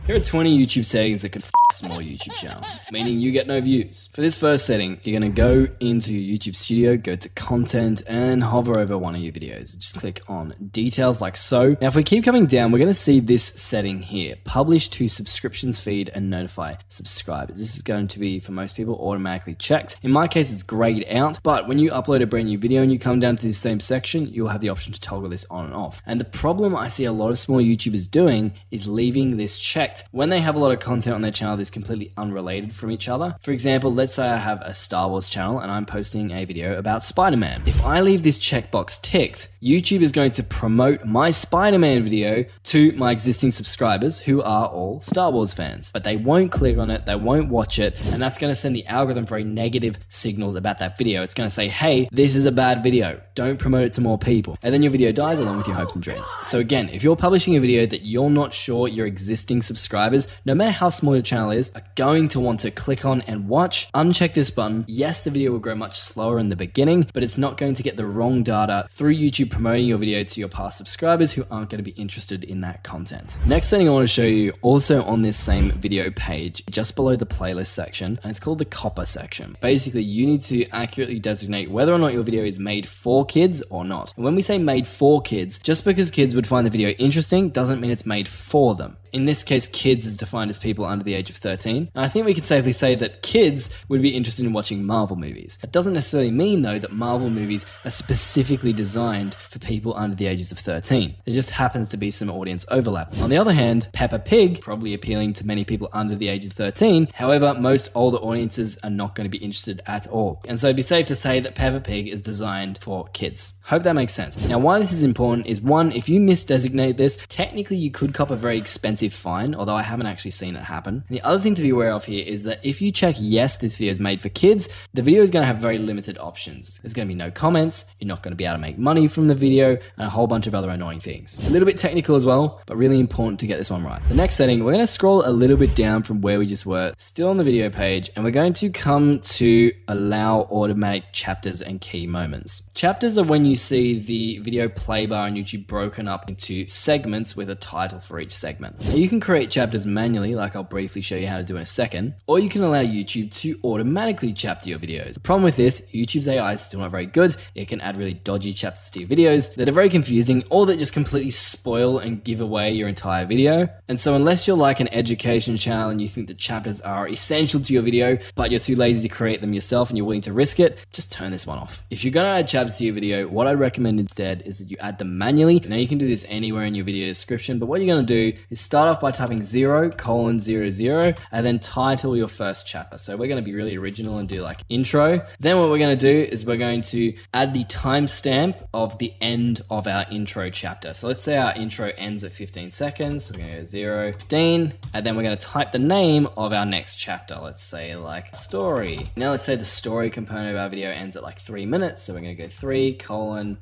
Here are 20 YouTube settings that could f small YouTube channels, meaning you get no views. For this first setting, you're going to go into your YouTube studio, go to content, and hover over one of your videos. Just click on details like so. Now, if we keep coming down, we're going to see this setting here, publish to subscriptions feed and notify subscribers. This is going to be, for most people, automatically checked. In my case, it's grayed out, but when you upload a brand new video and you come down to this same section, you'll have the option to toggle this on and off. And the problem I see a lot of small YouTubers doing is leaving this checked when they have a lot of content on their channel that's completely unrelated from each other. For example, let's say I have a Star Wars channel and I'm posting a video about Spider-Man. If I leave this checkbox ticked, YouTube is going to promote my Spider-Man video to my existing subscribers who are all Star Wars fans, but they won't click on it, they won't watch it, and that's going to send the algorithm very negative signals about that video. It's going to say, hey, this is a bad video, don't promote it to more people. And then your video dies along with your hopes and dreams. So again, if you're publishing a video that you're not sure your existing subscribers, no matter how small your channel is, are going to want to click on and watch, uncheck this button. Yes, the video will grow much slower in the beginning, but it's not going to get the wrong data through YouTube promoting your video to your past subscribers who aren't going to be interested in that content. Next thing I want to show you, also on this same video page, just below the playlist section, and it's called the copper section. Basically, you need to accurately designate whether or not your video is made for kids or not. And when we say made for kids, just because kids would find the video interesting doesn't mean it's made for them. In this case, kids is defined as people under the age of 13. And I think we could safely say that kids would be interested in watching Marvel movies. That doesn't necessarily mean, though, that Marvel movies are specifically designed for people under the ages of 13. There just happens to be some audience overlap. On the other hand, Peppa Pig, probably appealing to many people under the age of 13. However, most older audiences are not going to be interested at all. And so it'd be safe to say that Peppa Pig is designed for kids. Hope that makes sense. Now, why this is important is, one, if you misdesignate this, technically you could cop a very expensive fine, although I haven't actually seen it happen. And the other thing to be aware of here is that if you check yes, this video is made for kids, the video is going to have very limited options. There's going to be no comments, you're not going to be able to make money from the video, and a whole bunch of other annoying things. A little bit technical as well, but really important to get this one right. The next setting, we're going to scroll a little bit down from where we just were, still on the video page, and we're going to come to allow automatic chapters and key moments. Chapters are when you see the video play bar on YouTube broken up into segments with a title for each segment. Now, you can create chapters manually, like I'll briefly show you how to do in a second, or you can allow YouTube to automatically chapter your videos. The problem with this, YouTube's AI is still not very good. It can add really dodgy chapters to your videos that are very confusing, or that just completely spoil and give away your entire video. And so unless you're like an education channel and you think that chapters are essential to your video, but you're too lazy to create them yourself and you're willing to risk it, just turn this one off. If you're going to add chapters to your video, what I'd recommend instead is that you add them manually. Now, you can do this anywhere in your video description, but what you're going to do is start off by typing 0:00 and then title your first chapter. So we're going to be really original and do like intro. Then what we're going to do is we're going to add the timestamp of the end of our intro chapter. So let's say our intro ends at 15 seconds. So we're going to go 0:15, and then we're going to type the name of our next chapter. Let's say like story. Now let's say the story component of our video ends at like 3 minutes. So we're going to go 3:00,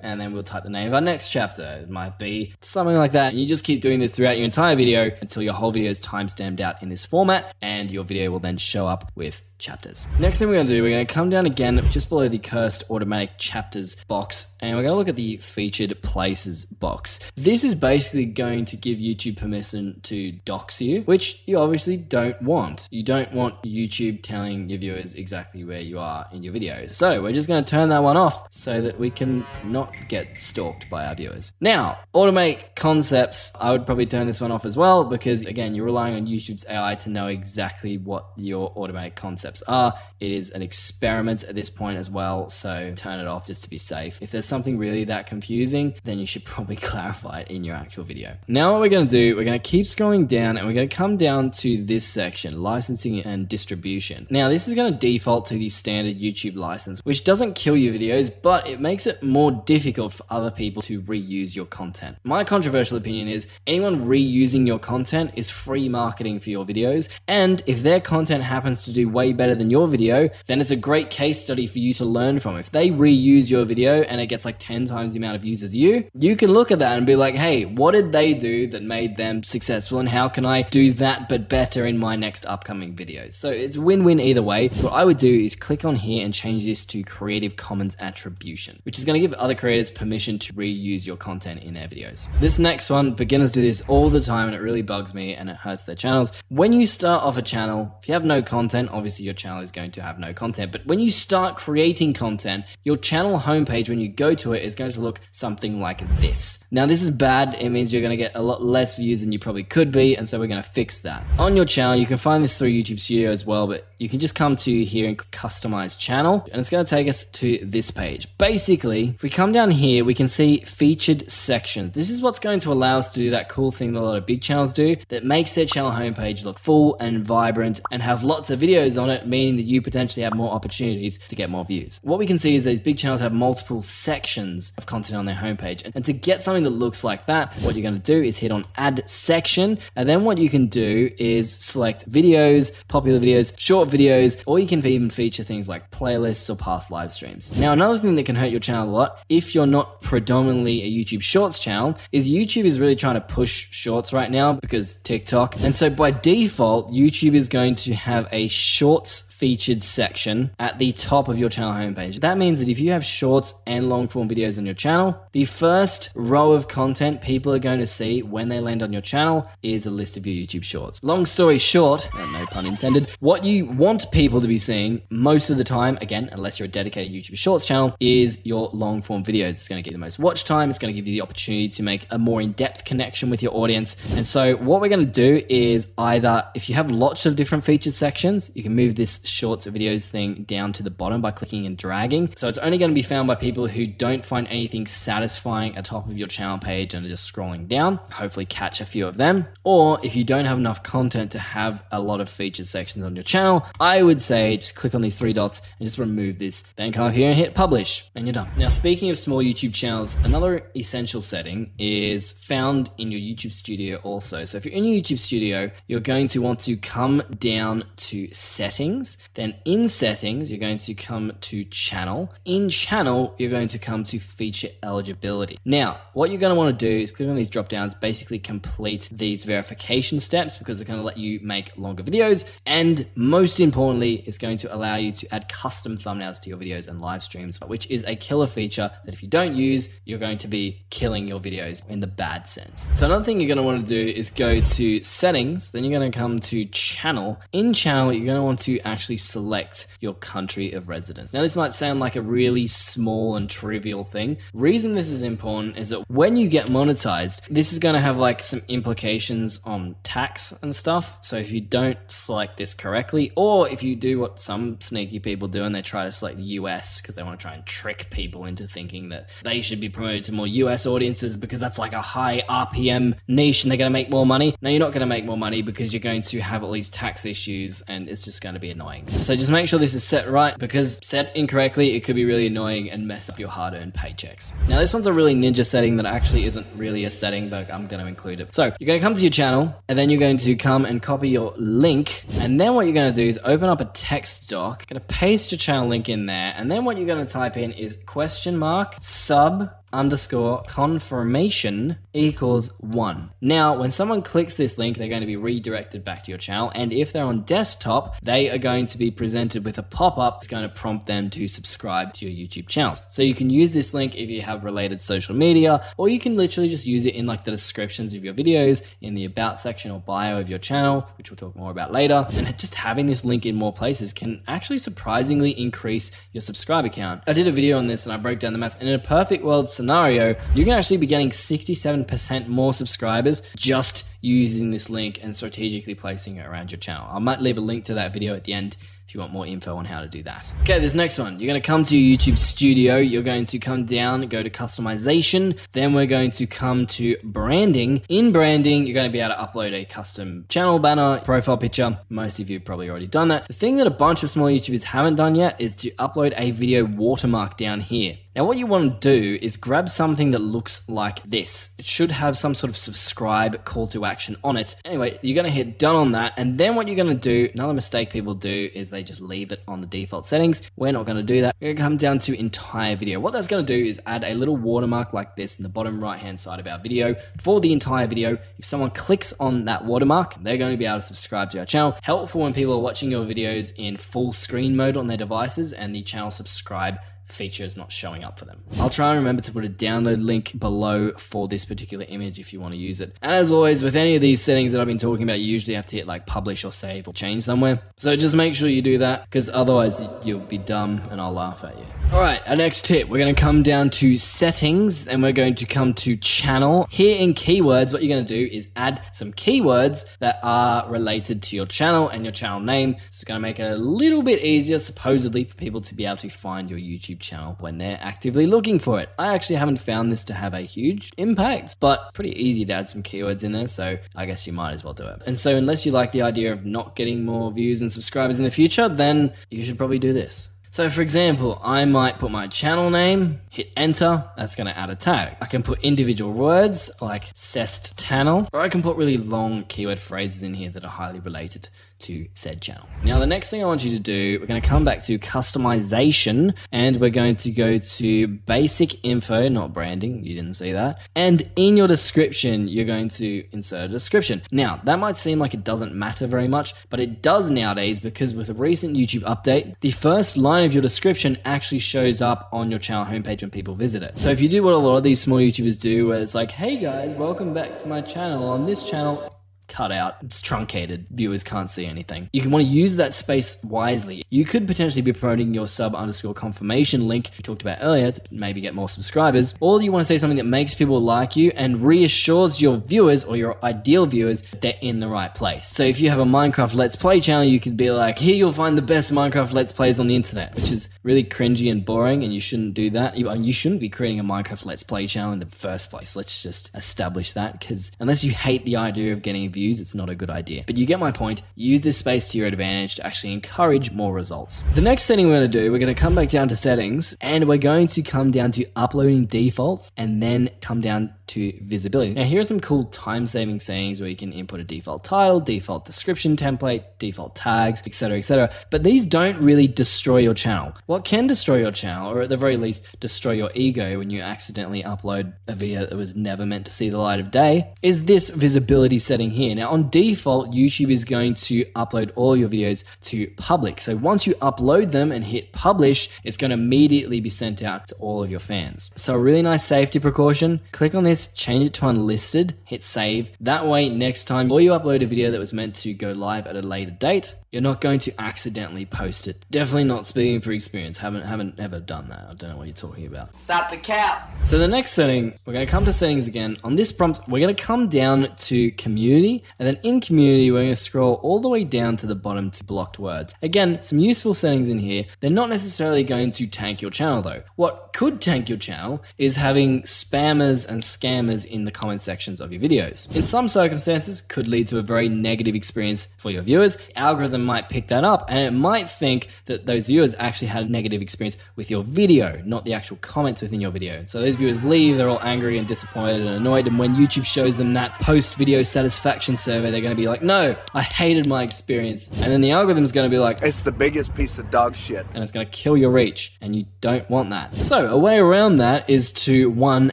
and then we'll type the name of our next chapter. It might be something like that. And you just keep doing this throughout your entire video until your whole video is timestamped out in this format, and your video will then show up with chapters. Next thing we're going to do, we're going to come down again just below the cursed automatic chapters box, and we're going to look at the featured places box. This is basically going to give YouTube permission to dox you, which you obviously don't want. You don't want YouTube telling your viewers exactly where you are in your videos. So we're just going to turn that one off so that we can not get stalked by our viewers. Now, automate concepts, I would probably turn this one off as well, because again, you're relying on YouTube's AI to know exactly what your automatic concepts are. It is an experiment at this point as well, so turn it off just to be safe. If there's something really that confusing, then you should probably clarify it in your actual video. Now what we're going to do, we're going to keep scrolling down, and we're going to come down to this section, licensing and distribution. Now this is going to default to the standard YouTube license, which doesn't kill your videos, but it makes it more difficult for other people to reuse your content. My controversial opinion is anyone reusing your content is free marketing for your videos, and if their content happens to do way better than your video, then it's a great case study for you to learn from. If they reuse your video and it gets like 10 times the amount of views as you can look at that and be like, hey, what did they do that made them successful, and how can I do that but better in my next upcoming videos? So it's win-win either way. So what I would do is click on here and change this to Creative Commons Attribution, which is going to give other creators permission to reuse your content in their videos. This next one, beginners do this all the time and it really bugs me and it hurts their channels. When you start off a channel, if you have no content, obviously your channel is going to have no content, but when you start creating content, your channel homepage, when you go to it, is going to look something like this. Now this is bad. It means you're going to get a lot less views than you probably could be, and so we're going to fix that. On your channel, you can find this through YouTube Studio as well, but you can just come to here and customize channel, and it's going to take us to this page. Basically, if we come down here, we can see featured sections. This is what's going to allow us to do that cool thing that a lot of big channels do, that makes their channel homepage look full and vibrant and have lots of videos on it, meaning that you potentially have more opportunities to get more views. What we can see is these big channels have multiple sections of content on their homepage, and to get something that looks like that, what you're going to do is hit on add section, and then what you can do is select videos, popular videos, short videos, or you can even feature things like playlists or past live streams. Now, another thing that can hurt your channel a lot, if you're not predominantly a YouTube Shorts channel, is YouTube is really trying to push Shorts right now because TikTok. And so by default, YouTube is going to have a Shorts featured section at the top of your channel homepage. That means that if you have shorts and long form videos on your channel, the first row of content people are going to see when they land on your channel is a list of your YouTube shorts. Long story short, no pun intended, what you want people to be seeing most of the time, again, unless you're a dedicated YouTube Shorts channel, is your long form videos. It's going to get you the most watch time. It's going to give you the opportunity to make a more in-depth connection with your audience. And so what we're going to do is either, if you have lots of different featured sections, you can move this shorts videos thing down to the bottom by clicking and dragging. So it's only going to be found by people who don't find anything satisfying at the top of your channel page and are just scrolling down. Hopefully catch a few of them. Or if you don't have enough content to have a lot of featured sections on your channel, I would say just click on these three dots and just remove this. Then come up here and hit publish and you're done. Now, speaking of small YouTube channels, another essential setting is found in your YouTube Studio also. So if you're in your YouTube Studio, you're going to want to come down to settings. Then in settings, you're going to come to channel. In channel, you're going to come to feature eligibility. Now, what you're going to want to do is click on these drop downs, basically complete these verification steps because they're going to let you make longer videos. And most importantly, it's going to allow you to add custom thumbnails to your videos and live streams, which is a killer feature that if you don't use, you're going to be killing your videos in the bad sense. So another thing you're going to want to do is go to settings, then you're going to come to channel. In channel, you're going to want to actually select your country of residence. Now, this might sound like a really small and trivial thing. Reason this is important is that when you get monetized, this is going to have like some implications on tax and stuff. So if you don't select this correctly, or if you do what some sneaky people do and they try to select the US because they want to try and trick people into thinking that they should be promoted to more US audiences because that's like a high RPM niche and they're going to make more money. No, you're not going to make more money because you're going to have all these tax issues and it's just going to be annoying. So just make sure this is set right, because set incorrectly, it could be really annoying and mess up your hard-earned paychecks. Now, this one's a really ninja setting that actually isn't really a setting, but I'm going to include it. So you're going to come to your channel and then you're going to come and copy your link. And then what you're going to do is open up a text doc, going to paste your channel link in there. And then what you're going to type in is !sub_confirmation equals 1. Now, when someone clicks this link, they're going to be redirected back to your channel. And if they're on desktop, they are going to be presented with a pop-up that's going to prompt them to subscribe to your YouTube channel. So you can use this link if you have related social media, or you can literally just use it in like the descriptions of your videos, in the about section or bio of your channel, which we'll talk more about later. And just having this link in more places can actually surprisingly increase your subscriber count. I did a video on this and I broke down the math, and in a perfect world scenario, you can actually be getting 67% more subscribers just using this link and strategically placing it around your channel. I might leave a link to that video at the end if you want more info on how to do that. Okay, this next one, you're going to come to your YouTube Studio, you're going to come down, go to customization, then we're going to come to branding. In branding, you're going to be able to upload a custom channel banner, profile picture. Most of you have probably already done that. The thing that a bunch of small YouTubers haven't done yet is to upload a video watermark down here. Now what you want to do is grab something that looks like this. It should have some sort of subscribe call to action on it. Anyway, you're going to hit done on that, and then what you're going to do, another mistake people do is they just leave it on the default settings. We're not going to do that. We're going to come down to entire video. What that's going to do is add a little watermark like this in the bottom right hand side of our video for the entire video. If someone clicks on that watermark, they're going to be able to subscribe to our channel. Helpful when people are watching your videos in full screen mode on their devices and the channel subscribe feature is not showing up for them. I'll try and remember to put a download link below for this particular image if you want to use it. And as always, with any of these settings that I've been talking about, you usually have to hit like publish or save or change somewhere. So just make sure you do that, because otherwise you'll be dumb and I'll laugh at you. All right, our next tip, we're going to come down to settings and we're going to come to channel. Here in keywords, what you're going to do is add some keywords that are related to your channel and your channel name. It's going to make it a little bit easier, supposedly, for people to be able to find your YouTube channel when they're actively looking for it. I actually haven't found this to have a huge impact, but pretty easy to add some keywords in there, so I guess you might as well do it. And so unless you like the idea of not getting more views and subscribers in the future, then you should probably do this. So for example, I might put my channel name, hit enter, that's going to add a tag. I can put individual words like cest channel, or I can put really long keyword phrases in here that are highly related to said channel. Now the next thing I want you to do, we're going to come back to customization and we're going to go to basic info, not branding, you didn't see that. And in your description, you're going to insert a description. Now that might seem like it doesn't matter very much, but it does nowadays, because with a recent YouTube update, the first line of your description actually shows up on your channel homepage when people visit it. So if you do what a lot of these small YouTubers do, where it's like, hey guys, welcome back to my channel. On this channel, cut out, it's truncated, viewers can't see anything. You can want to use that space wisely. You could potentially be promoting your sub_confirmation link we talked about earlier to maybe get more subscribers, or you want to say something that makes people like you and reassures your viewers or your ideal viewers that they're in the right place. So if you have a Minecraft Let's Play channel, you could be like, here you'll find the best Minecraft Let's Plays on the internet, which is really cringy and boring, and you shouldn't do that. You shouldn't be creating a Minecraft Let's Play channel in the first place. Let's just establish that, because unless you hate the idea of getting views, it's not a good idea. But you get my point. Use this space to your advantage to actually encourage more results. The next setting we're going to do, we're going to come back down to settings and we're going to come down to uploading defaults and then come down to visibility. Now here are some cool time-saving settings where you can input a default title, default description template, default tags, etc., etc. But these don't really destroy your channel. What can destroy your channel, or at the very least destroy your ego when you accidentally upload a video that was never meant to see the light of day, is this visibility setting here. Now on default, YouTube is going to upload all your videos to public. So once you upload them and hit publish, it's going to immediately be sent out to all of your fans. So a really nice safety precaution, click on this, change it to unlisted, hit save. That way, next time or you upload a video that was meant to go live at a later date, you're not going to accidentally post it. Definitely not speaking for experience. Haven't ever done that. I don't know what you're talking about. Stop the cap. So the next setting, we're going to come to settings again. On this prompt, we're going to come down to community, and then in community, we're going to scroll all the way down to the bottom to blocked words. Again, some useful settings in here. They're not necessarily going to tank your channel though. What could tank your channel is having spammers and scammers in the comment sections of your videos. In some circumstances, could lead to a very negative experience for your viewers. The algorithm might pick that up and it might think that those viewers actually had a negative experience with your video, not the actual comments within your video. So those viewers leave, they're all angry and disappointed and annoyed, and when YouTube shows them that post-video satisfaction survey, they're going to be like, no, I hated my experience. And then the algorithm is going to be like, it's the biggest piece of dog shit. And it's going to kill your reach, and you don't want that. So a way around that is to, one,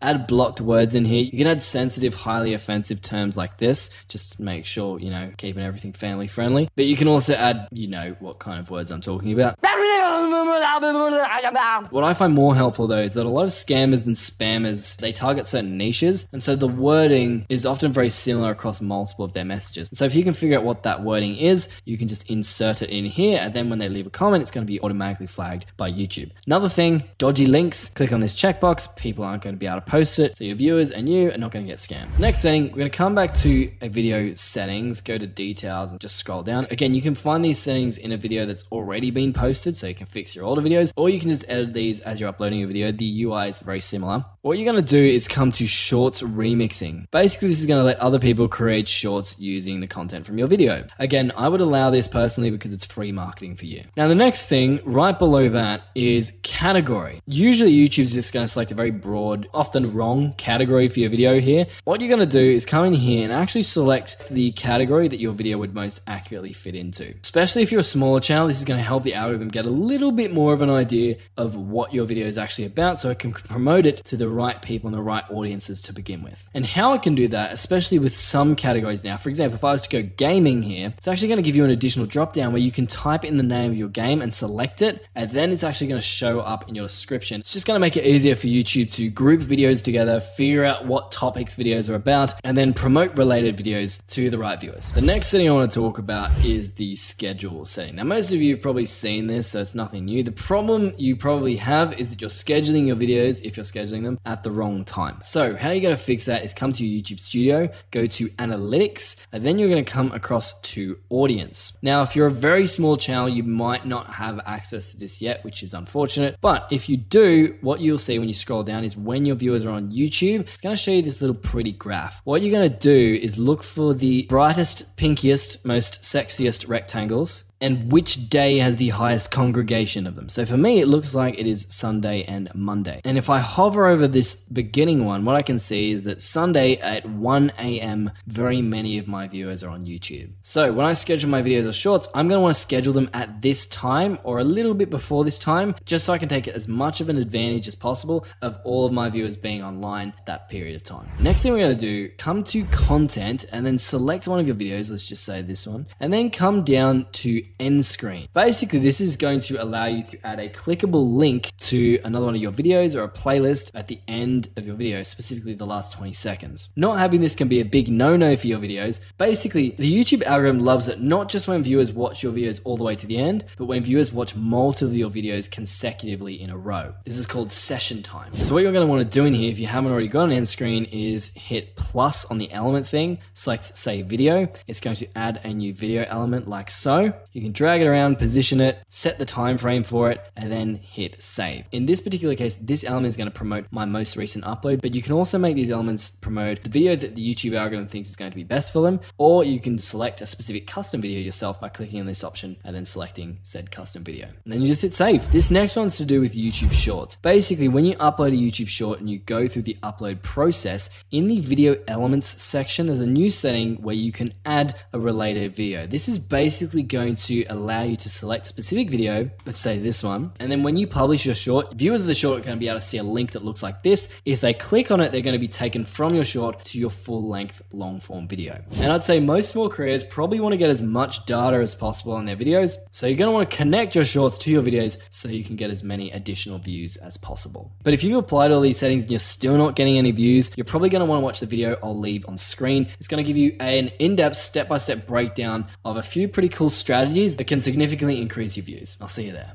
add blocked words in here. You can add sensitive, highly offensive terms like this, just to make sure, you know, keeping everything family friendly. But you can also add, you know, what kind of words I'm talking about. What I find more helpful though is that a lot of scammers and spammers, they target certain niches, and so the wording is often very similar across multiple of their messages. So if you can figure out what that wording is, you can just insert it in here, and then when they leave a comment, it's going to be automatically flagged by YouTube. Another thing, dodgy links. Click on this checkbox. People aren't going to be able to post it, so your viewers and you are not going to get scammed. Next setting, we're going to come back to a video settings, go to details and just scroll down. Again, you can find these settings in a video that's already been posted, so you can fix your older videos, or you can just edit these as you're uploading a video. The UI is very similar. What you're going to do is come to shorts remixing. Basically, this is going to let other people create shorts using the content from your video. Again, I would allow this personally because it's free marketing for you. Now, the next thing right below that is category. Usually YouTube's just going to select a very broad, often wrong category for your video here. What you're going to do is come in here and actually select the category that your video would most accurately fit into. Especially if you're a smaller channel, this is going to help the algorithm get a little bit more of an idea of what your video is actually about so it can promote it to the right people and the right audiences to begin with. And how it can do that, especially with some categories now. For example, if I was to go gaming here, it's actually going to give you an additional drop down where you can type in the name of your game and select it, and then it's actually going to show up in your description. It's just going to make it easier for YouTube to group videos together, figure out what topics videos are about, and then promote related videos to the right viewers. The next thing I want to talk about is the schedule setting. Now, most of you have probably seen this, so it's nothing new. The problem you probably have is that you're scheduling your videos, if you're scheduling them, at the wrong time. So how you're going to fix that is come to your YouTube studio, go to analytics, and then you're going to come across to audience. Now, if you're a very small channel, you might not have access to this yet, which is unfortunate. But if you do, what you'll see when you scroll down is when your viewers are on YouTube, it's going to show you this little pretty graph. What you're going to do is look for the brightest, pinkiest, most sexiest rectangles and which day has the highest congregation of them. So for me, it looks like it is Sunday and Monday. And if I hover over this beginning one, what I can see is that Sunday at 1 a.m., very many of my viewers are on YouTube. So when I schedule my videos or shorts, I'm gonna wanna schedule them at this time or a little bit before this time, just so I can take as much of an advantage as possible of all of my viewers being online at that period of time. Next thing we're gonna do, come to content and then select one of your videos, let's just say this one, and then come down to end screen. Basically, this is going to allow you to add a clickable link to another one of your videos or a playlist at the end of your video, specifically the last 20 seconds. Not having this can be a big no-no for your videos. Basically, the YouTube algorithm loves it not just when viewers watch your videos all the way to the end, but when viewers watch multiple of your videos consecutively in a row. This is called session time. So what you're going to want to do in here, if you haven't already got an end screen, is hit plus on the element thing, select say video. It's going to add a new video element like so. You can drag it around, position it, set the time frame for it, and then hit save. In this particular case, this element is going to promote my most recent upload, but you can also make these elements promote the video that the YouTube algorithm thinks is going to be best for them, or you can select a specific custom video yourself by clicking on this option and then selecting said custom video. And then you just hit save. This next one's to do with YouTube Shorts. Basically, when you upload a YouTube short and you go through the upload process, in the video elements section, there's a new setting where you can add a related video. This is basically going to allow you to select a specific video, let's say this one, and then when you publish your short, viewers of the short are going to be able to see a link that looks like this. If they click on it, they're going to be taken from your short to your full-length long-form video. And I'd say most small creators probably want to get as much data as possible on their videos, so you're going to want to connect your shorts to your videos so you can get as many additional views as possible. But if you've applied all these settings and you're still not getting any views, you're probably going to want to watch the video I'll leave on screen. It's going to give you an in-depth step-by-step breakdown of a few pretty cool strategies that can significantly increase your views. I'll see you there.